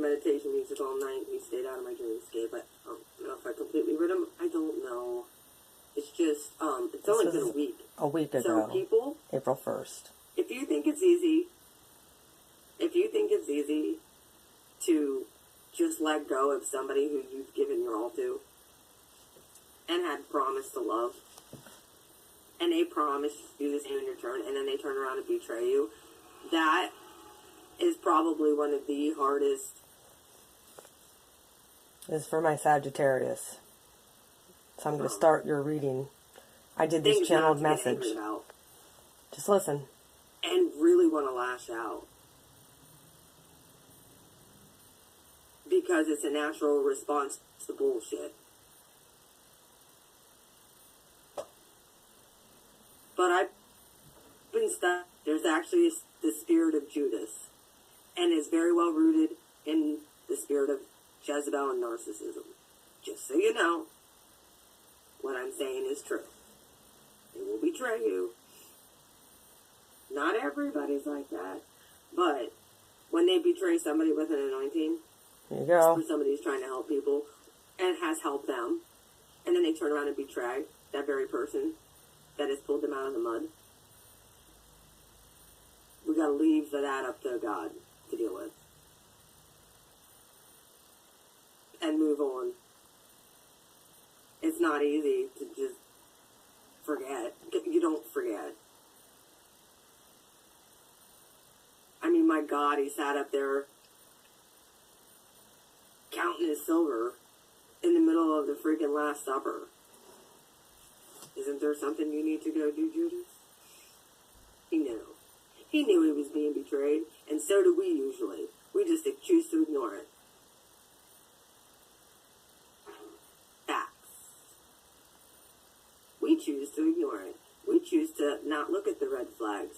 meditation music all night. He stayed out of my dreamscape. I don't know if I completely read him. I don't know. It's just, it's only been a week. A week ago. So people, April 1st. if you think it's easy to just let go of somebody who you've given your all to and had promised to love, and they promise you the same in return, and then they turn around and betray you, that is probably one of the hardest. This is for my Sagittarius. So I'm going to start your reading. I did this channeled message. Just listen. And really want to lash out. Because it's a natural response to bullshit. But I've been stuck. There's actually the spirit of Judas. And is very well rooted in the spirit of Jezebel and narcissism. Just so you know, what I'm saying is true. They will betray you. Not everybody's like that. But when they betray somebody with an anointing, there you go. when somebody's trying to help people and has helped them, and then they turn around and betray that very person that has pulled them out of the mud, we got to leave that up to God to deal with. And move on. It's not easy to just forget. You don't forget. I mean, my God, he sat up there counting his silver in the middle of the freaking Last Supper. Isn't there something you need to go do, Judas? He knew. He knew he was being betrayed, and so do we usually. We just choose to ignore it. Facts. We choose to ignore it. We choose to not look at the red flags.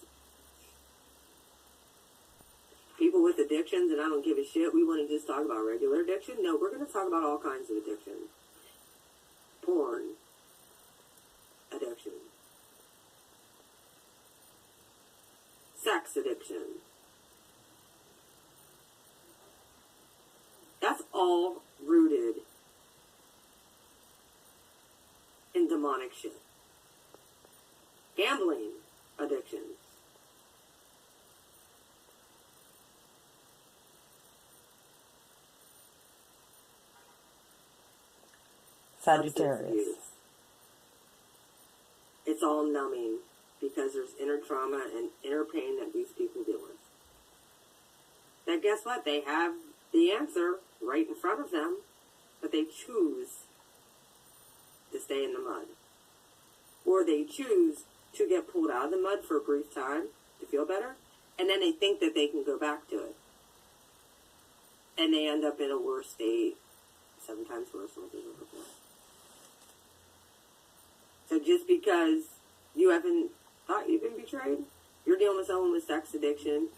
People with addictions, and I don't give a shit, we want to just talk about regular addiction? No, we're going to talk about all kinds of addiction. Porn. Addiction. Sex addiction. That's all rooted in demonic shit. Gambling addiction. Sagittarius. It's all numbing because there's inner trauma and inner pain that these people deal with. Then guess what? They have the answer right in front of them, but they choose to stay in the mud. Or they choose to get pulled out of the mud for a brief time to feel better, and then they think that they can go back to it. And they end up in a worse state, 7 times worse than what they were before. So just because you haven't thought you've been betrayed, you're dealing with someone with sex addiction,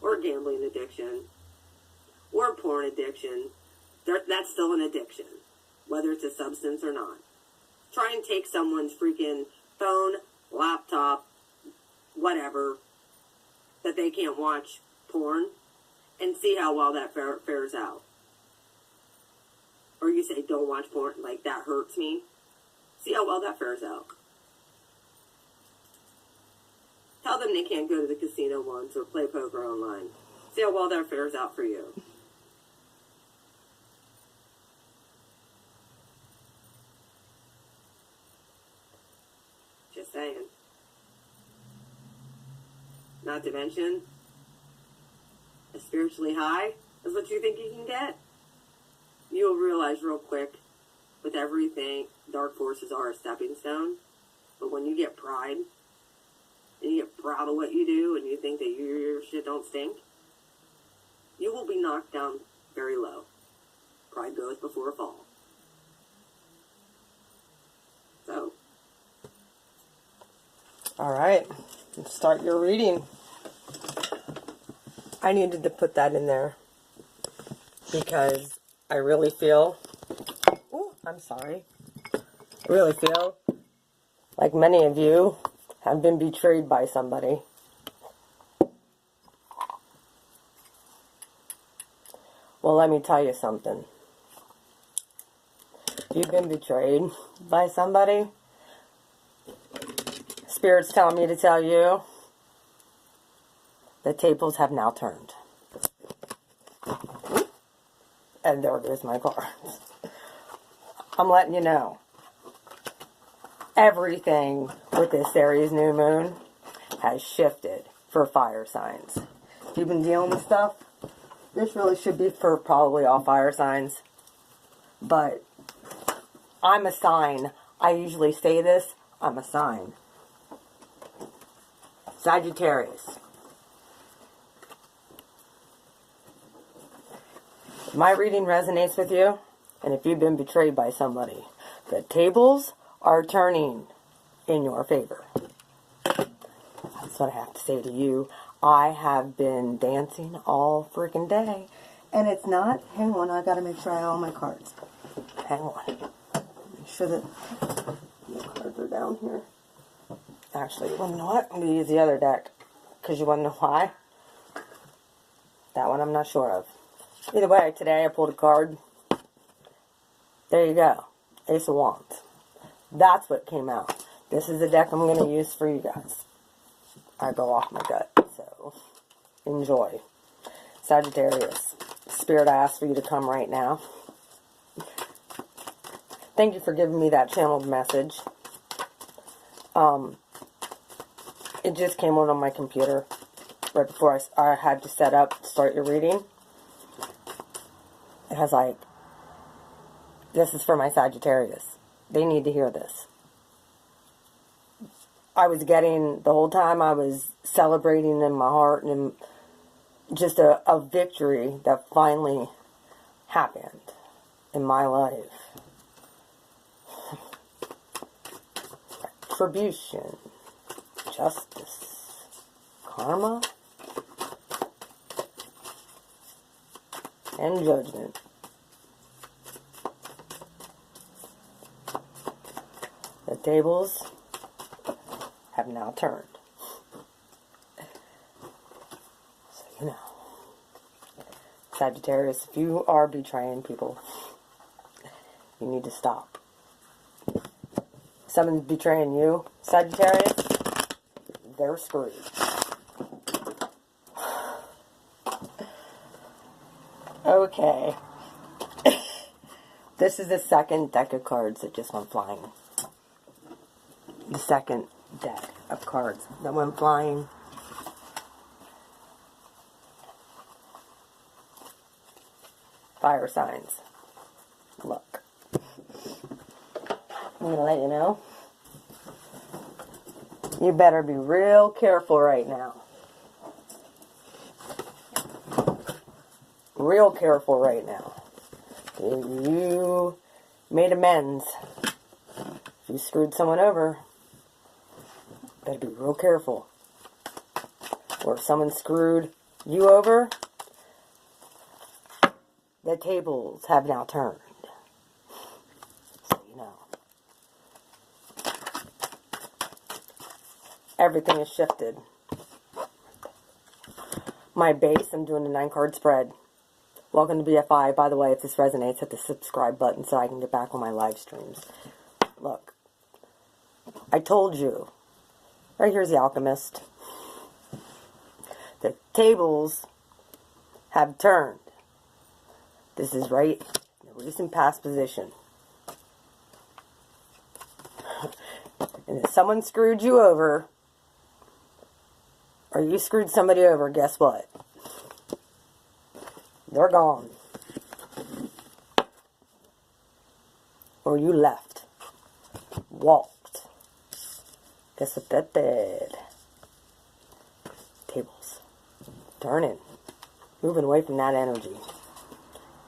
or gambling addiction, or porn addiction, that's still an addiction, whether it's a substance or not. Try and take someone's freaking phone, laptop, whatever, that they can't watch porn, and see how well that fares out. Or you say, don't watch porn, like, that hurts me. See how well that fares out. Tell them they can't go to the casino once or play poker online. See how well that fares out for you. Just saying. Not to mention, a spiritually high is what you think you can get. You'll realize real quick, with everything, dark forces are a stepping stone. But when you get pride, and you get proud of what you do, and you think that your shit don't stink, you will be knocked down very low. Pride goes before a fall. So. All right. Let's start your reading. I needed to put that in there because I really feel, I'm sorry, I really feel like many of you have been betrayed by somebody. Well, let me tell you something. If you've been betrayed by somebody, Spirit's telling me to tell you, the tables have now turned. And there goes my cards. I'm letting you know. Everything with this Aries new moon has shifted for fire signs. If you've been dealing with stuff, this really should be for probably all fire signs. But I'm a sign. I usually say this. I'm a sign. Sagittarius. If my reading resonates with you, and if you've been betrayed by somebody, the tables are turning in your favor. That's what I have to say to you. I have been dancing all freaking day, and it's not. Hang on, I gotta make sure I have all my cards. Hang on. Make sure that the cards are down here. Actually, you wanna know what? I'm gonna use the other deck, because you wanna know why? That one I'm not sure of. Either way, today I pulled a card. There you go. Ace of Wands. That's what came out. This is the deck I'm going to use for you guys. I go off my gut, so enjoy. Sagittarius. Spirit, I ask for you to come right now. Thank you for giving me that channeled message. It just came out on my computer right before I had to set up to start your reading. It has like, this is for my Sagittarius. They need to hear this. I was getting, the whole time I was celebrating in my heart and just a victory that finally happened in my life. Retribution, justice, karma, and judgment. The tables have now turned. So you know. Sagittarius, if you are betraying people, you need to stop. Someone's betraying you, Sagittarius, they're screwed. Okay. This is the second deck of cards that just went flying. The second deck of cards that went flying. Fire signs. Look. I'm going to let you know. You better be real careful right now. Real careful right now. If you made amends, if you screwed someone over, better be real careful. Or if someone screwed you over, the tables have now turned. So you know. Everything has shifted. My base, I'm doing a 9-card spread. Welcome to BFI. By the way, if this resonates, hit the subscribe button so I can get back on my live streams. Look, I told you. Right here's the Alchemist. The tables have turned. This is right in the recent past position. And if someone screwed you over, or you screwed somebody over, guess what? They're gone. Or you left. Walked. Guess what that did? Tables. Turning. Moving away from that energy.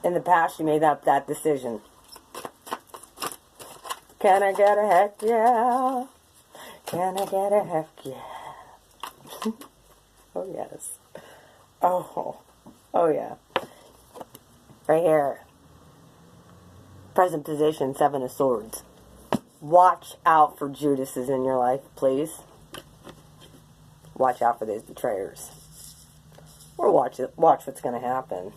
In the past, you made that decision. Can I get a heck yeah? Can I get a heck yeah? Oh, yes. Oh yeah. Right here. Present position, 7 of Swords. Watch out for Judases in your life, please. Watch out for those betrayers. Or watch what's going to happen.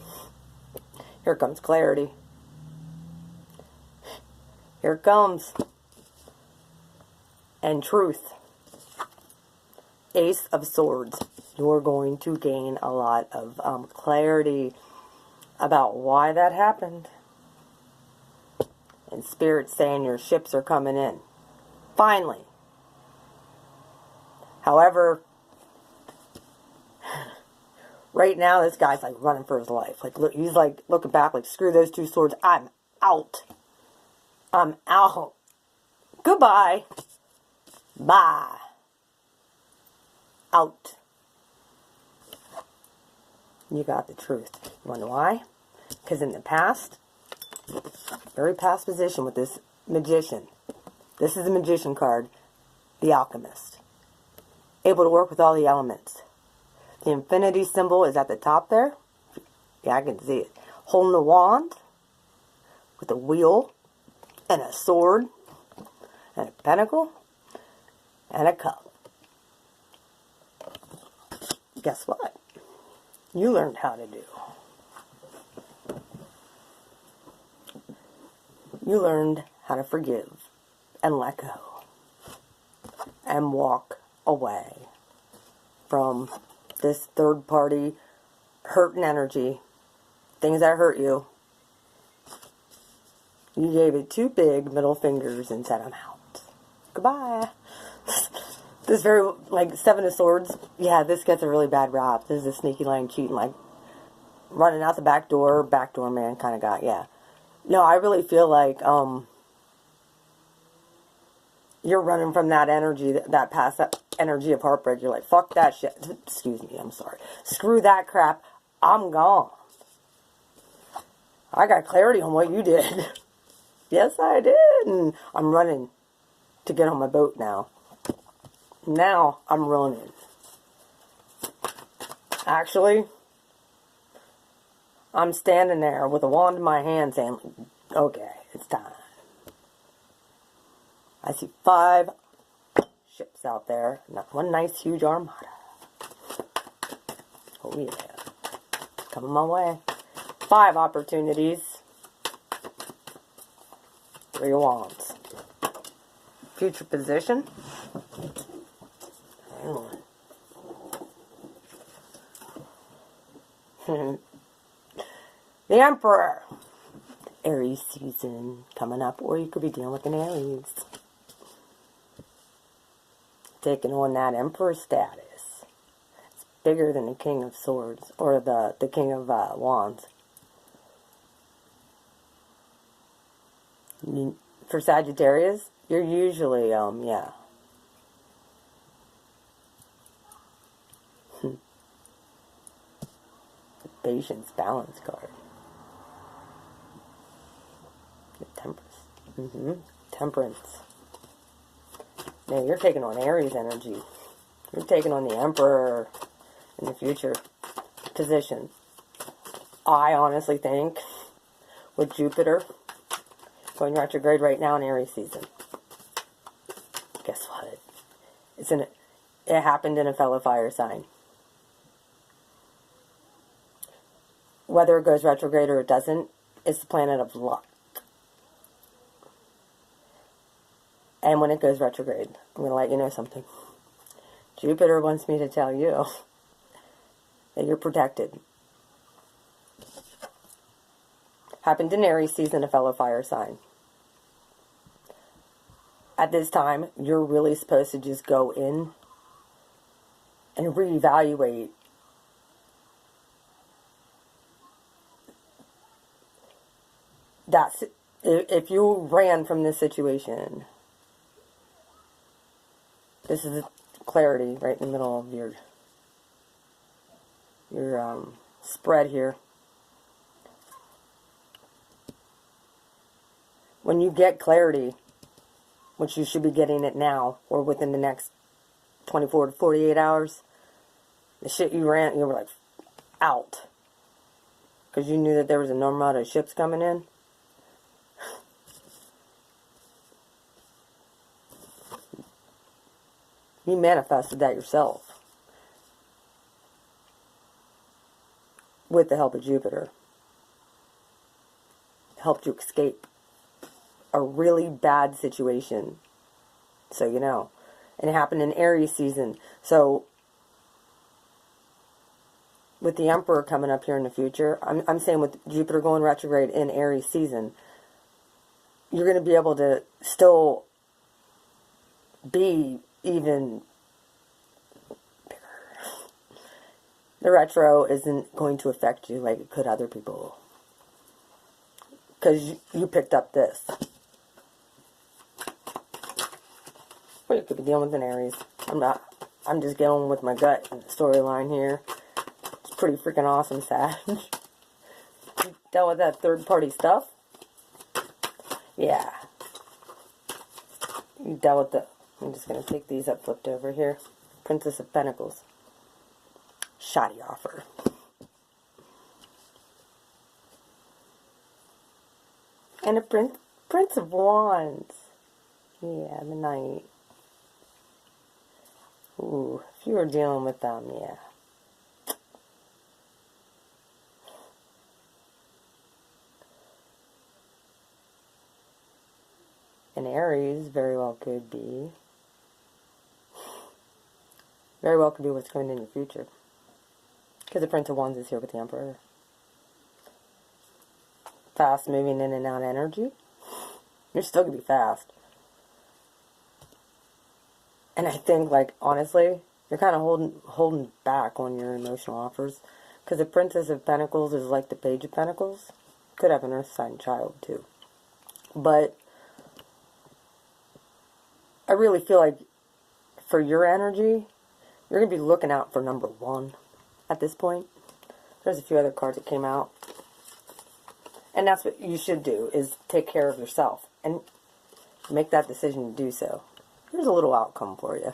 Here comes clarity. Here it comes. And truth. Ace of Swords. You're going to gain a lot of clarity about why that happened. And Spirit's saying your ships are coming in. Finally. However, right now this guy's like running for his life. Like, look, he's like looking back like, screw those two swords. I'm out. I'm out. Goodbye. Bye. Out. You got the truth. You wonder why? Because in the past, very past position with this magician. This is the magician card. The alchemist. Able to work with all the elements. The infinity symbol is at the top there. Yeah, I can see it. Holding the wand. With a wheel. And a sword. And a pentacle. And a cup. Guess what? You learned how to do. You learned how to forgive and let go and walk away from this third party hurt and energy, things that hurt you. You gave it 2 big middle fingers and said, I'm out. Goodbye. This very, like, 7 of Swords, yeah, this gets a really bad rap. This is a sneaky line cheating, like, running out the backdoor man kind of guy, yeah. No, I really feel like, you're running from that energy, that past that energy of heartbreak. You're like, fuck that shit. Excuse me, I'm sorry. Screw that crap. I'm gone. I got clarity on what you did. Yes, I did. And I'm running to get on my boat now. Now I'm running. Actually, I'm standing there with a wand in my hand saying, okay, it's time. I see 5 ships out there. Not one nice huge armada. Oh yeah. Coming my way. 5 opportunities. 3 wands. Future position. The Emperor. Aries season coming up, or you could be dealing with an Aries. Taking on that Emperor status. It's bigger than the King of Swords, or the King of Wands. For Sagittarius, you're usually, yeah. The Patience Balance card. The Temperance. Temperance. Now you're taking on Aries energy. You're taking on the Emperor in the future position. I honestly think with Jupiter going retrograde right now in Aries season. Guess what? It happened in a fellow fire sign. Whether it goes retrograde or it doesn't, it's the planet of luck. And when it goes retrograde, I'm going to let you know something. Jupiter wants me to tell you that you're protected. Happened in Aries season, a fellow fire sign. At this time, you're really supposed to just go in and reevaluate that. If you ran from this situation, this is clarity right in the middle of your spread here. When you get clarity, which you should be getting it now, or within the next 24 to 48 hours, the shit you ran, you were like, out. Because you knew that there was an armada of ships coming in. You manifested that yourself. With the help of Jupiter. helped you escape a really bad situation. So you know. And it happened in Aries season. So with the Emperor coming up here in the future, I'm saying with Jupiter going retrograde in Aries season, you're going to be able to still be even bigger. The retro isn't going to affect you like it could other people. Because you picked up this. Or you could be dealing with an Aries. I'm just dealing with my gut and the storyline here. It's pretty freaking awesome, Sag. You dealt with that third-party stuff? Yeah. You dealt with the... I'm just going to take these up flipped over here. Princess of Pentacles. Shoddy offer. And a Prince of Wands. Yeah, the Knight. Ooh, if you were dealing with them, yeah. And Aries very well could be. Very well could be what's going in the future. Because the Prince of Wands is here with the Emperor. Fast moving in and out energy. You're still going to be fast. And I think, like, honestly, you're kind of holding back on your emotional offers. Because the Princess of Pentacles is like the Page of Pentacles. Could have an Earth sign child, too. But I really feel like for your energy, you're going to be looking out for number one at this point. There's a few other cards that came out. And that's what you should do, is take care of yourself. And make that decision to do so. Here's a little outcome for you.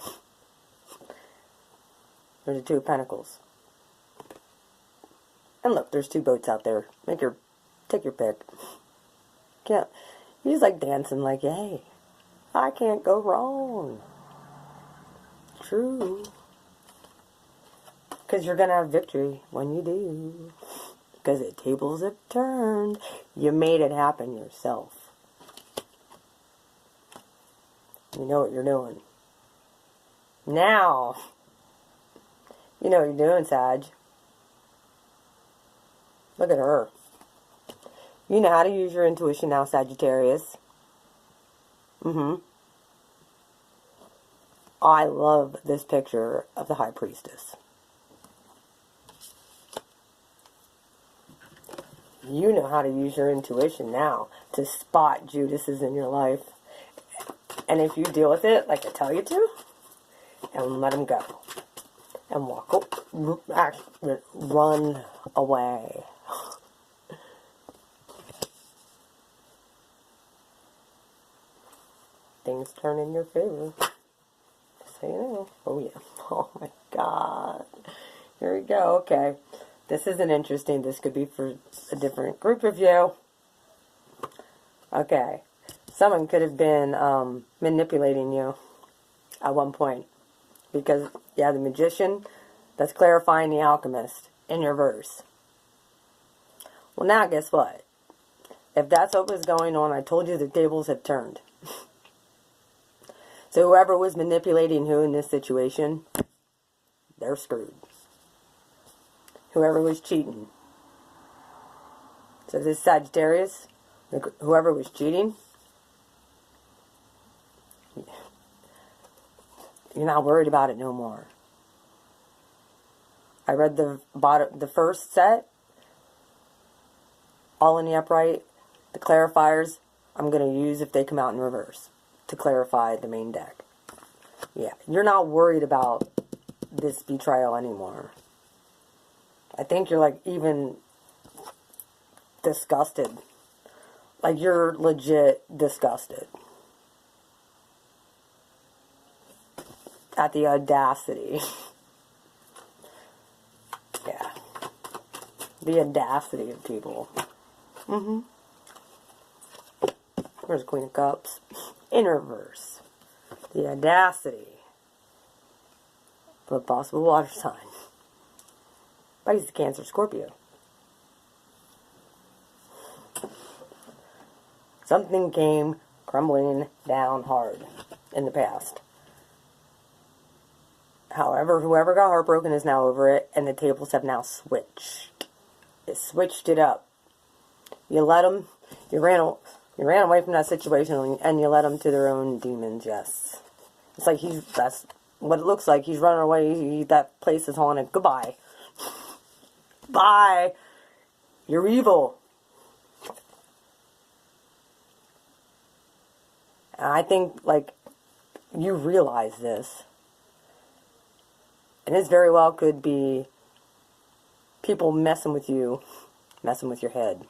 There's the Two of Pentacles. And look, there's two boats out there. Take your pick. Can't. He's like dancing like, hey, I can't go wrong. True. Because you're going to have victory when you do. Because the tables have turned. You made it happen yourself. You know what you're doing. Now, you know what you're doing, Sag. Look at her. You know how to use your intuition now, Sagittarius. I love this picture of the High Priestess. You know how to use your intuition now to spot Judases in your life. And if you deal with it like I tell you to, and let them go. And run away. Things turn in your favor. So you know. Oh yeah. Oh my God. Here we go. Okay. This isn't interesting. This could be for a different group of you. Okay. Someone could have been manipulating you at one point. Because, yeah, the Magician, that's clarifying the Alchemist in your verse. Well, now guess what? If that's what was going on, I told you the tables have turned. So whoever was manipulating who in this situation, they're screwed. Whoever was cheating. So this Sagittarius, whoever was cheating, you're not worried about it no more. I read the first set, all in the upright. The clarifiers I'm going to use if they come out in reverse to clarify the main deck. Yeah, you're not worried about this betrayal anymore. I think you're like even disgusted. Like you're legit disgusted. At the audacity. Yeah. The audacity of people. Where's Queen of Cups? In reverse. The audacity of a possible water sign. Pisces, Cancer, Scorpio. Something came crumbling down hard in the past. However, whoever got heartbroken is now over it, and the tables have now switched. It switched it up. You let them, you ran away from that situation, and you let them to their own demons, yes. It's like that's what it looks like. He's running away. That place is haunted. Goodbye. Bye. You're evil. And I think, like, you realize this. And this very well could be people messing with you, messing with your head.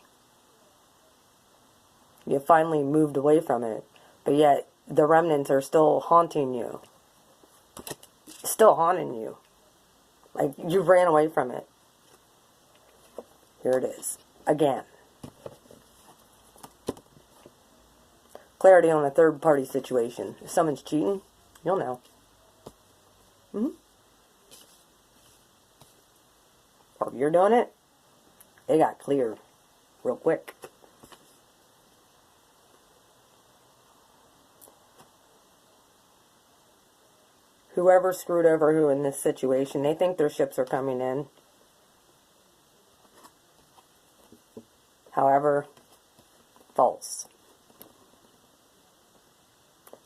You finally moved away from it, but yet the remnants are still haunting you. Still haunting you. Like, you ran away from it. Here it is. Again. Clarity on a third-party situation. If someone's cheating, you'll know. Or if you're doing it, they got clear real quick. Whoever screwed over who in this situation, they think their ships are coming in. However, false.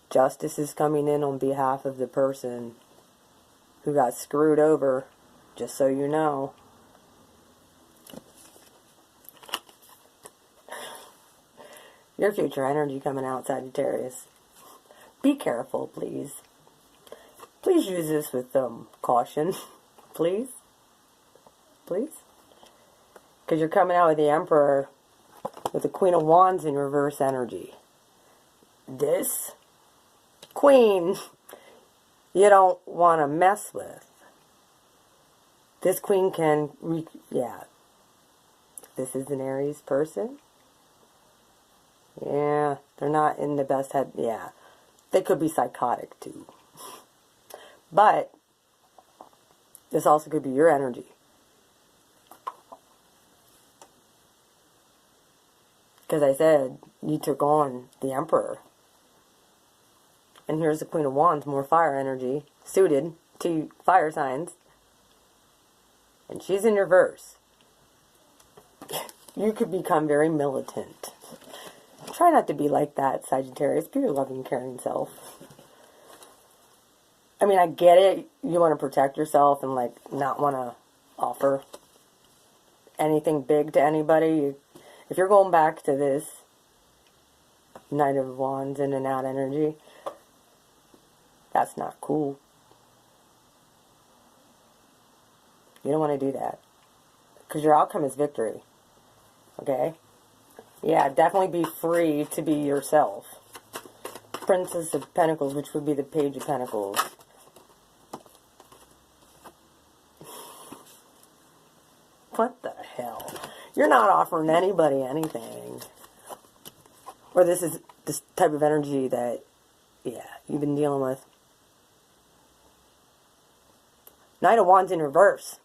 Justice is coming in on behalf of the person who got screwed over, just so you know. Your future energy coming out, Sagittarius. Be careful, please. Please use this with caution. Please. Please. Because you're coming out with the Emperor with the Queen of Wands in reverse energy. This Queen you don't want to mess with. This Queen can... This is an Aries person. Yeah, they're not in the best head. Yeah, they could be psychotic too. But this also could be your energy. Because I said you took on the Emperor. And here's the Queen of Wands, more fire energy, suited to fire signs. And she's in reverse. You could become very militant. Try not to be like that, Sagittarius. Be your loving, caring self. I mean, I get it. You want to protect yourself and, like, not want to offer anything big to anybody. If you're going back to this Knight of Wands in and out energy, that's not cool. You don't want to do that. Because your outcome is victory. Okay? Yeah, definitely be free to be yourself. Princess of Pentacles, which would be the Page of Pentacles. What the hell? You're not offering anybody anything. Or this is this type of energy that, yeah, you've been dealing with. Knight of Wands in reverse.